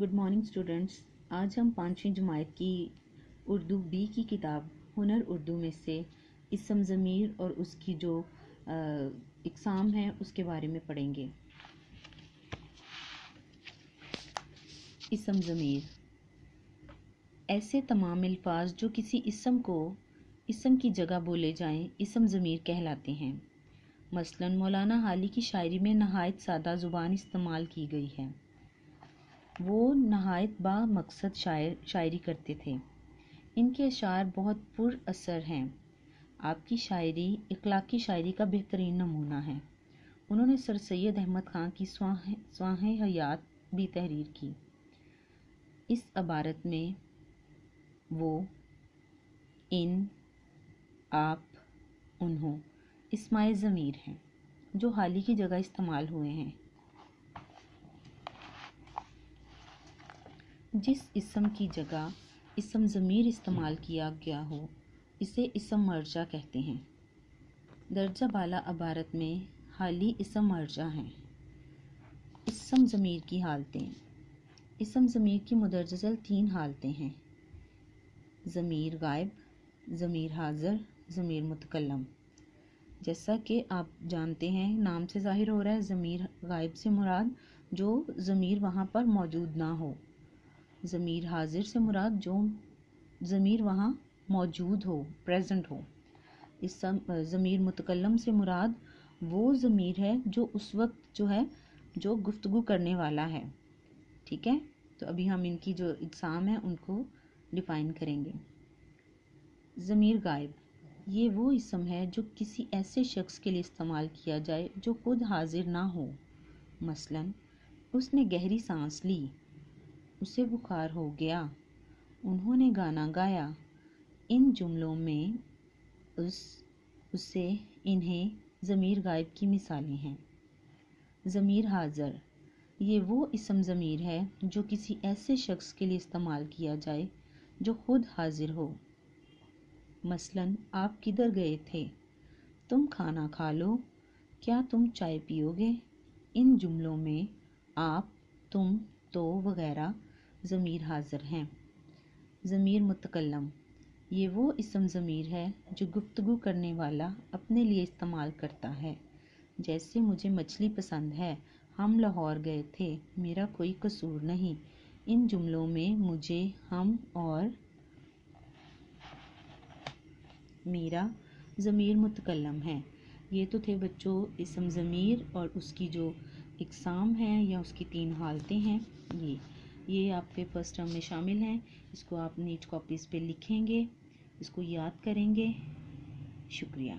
Good morning students. आज हम 5वीं जमात की उर्दू बी की किताब हुनर उर्दू में से इसम ज़मीर और उसकी जो इक़साम है उसके बारे में पढ़ेंगे। इसम ज़मीर ऐसे तमाम अल्फाज जो किसी इसम को इसम की जगह बोले जाएं इसम ज़मीर कहलाते हैं। मसलन मौलाना हाली की शायरी में नहायत सादा ज़ुबान इस्तेमाल की गई है। वो नहायत बा मकसद शायरी करते थे। इनके अशार बहुत पुर असर हैं। आपकी शायरी इखलाकी शायरी का बेहतरीन नमूना है। उन्होंने सर सैयद अहमद ख़ान की स्वाहें हयात भी तहरीर की। इस इबारत में वो, इन, आप, उन्हों इस्माए ज़मीर हैं जो हाली की जगह इस्तेमाल हुए हैं। जिस इसम की जगह इसम ज़मीर इस्तेमाल किया गया हो इसे इसम मर्जा कहते हैं। दर्जा बाला इबारत में हाली इसम मर्जा हैं। इसम ज़मीर की हालतें। इसम ज़मीर की मुदर्रजल 3 हालतें हैं: ज़मीर गायब, ज़मीर हाज़िर, ज़मीर मुतकल्लम। जैसा कि आप जानते हैं, नाम से ज़ाहिर हो रहा है, ज़मीर गायब से मुराद जो ज़मीर वहाँ पर मौजूद ना हो। ज़मीर हाजिर से मुराद जो ज़मीर वहाँ मौजूद हो, प्रेजेंट हो। इस ज़मीर मुतकल्लम से मुराद वो ज़मीर है जो उस वक्त जो गुफ्तगू करने वाला है। ठीक है, तो अभी हम इनकी जो इक़साम है उनको डिफ़ाइन करेंगे। ज़मीर गायब, ये वो इसम है जो किसी ऐसे शख्स के लिए इस्तेमाल किया जाए जो खुद हाजिर ना हो। मसलन उसने गहरी सांस ली, उसे बुखार हो गया, उन्होंने गाना गाया। इन जुमलों में उसे, इन्हें ज़मीर गायब की मिसालें हैं। ज़मीर हाज़िर, ये वो इसम ज़मीर है जो किसी ऐसे शख्स के लिए इस्तेमाल किया जाए जो खुद हाजिर हो। मसलन आप किधर गए थे, तुम खाना खा लो, क्या तुम चाय पियोगे। इन जुमलों में आप, तुम, तो वगैरह ज़मीर हाज़िर हैं। ज़मीर मुतकल्लम, ये वो इसम ज़मीर है जो गुफ्तगू करने वाला अपने लिए इस्तेमाल करता है। जैसे मुझे मछली पसंद है, हम लाहौर गए थे, मेरा कोई कसूर नहीं। इन जुमलों में मुझे, हम और मेरा ज़मीर मुतकल्लम है। ये तो थे बच्चों इसम ज़मीर और उसकी जो इक़साम है या उसकी 3 हालतें हैं। ये आपके फर्स्ट टर्म में शामिल हैं। इसको आप नीट कॉपीज़ पे लिखेंगे, इसको याद करेंगे। शुक्रिया।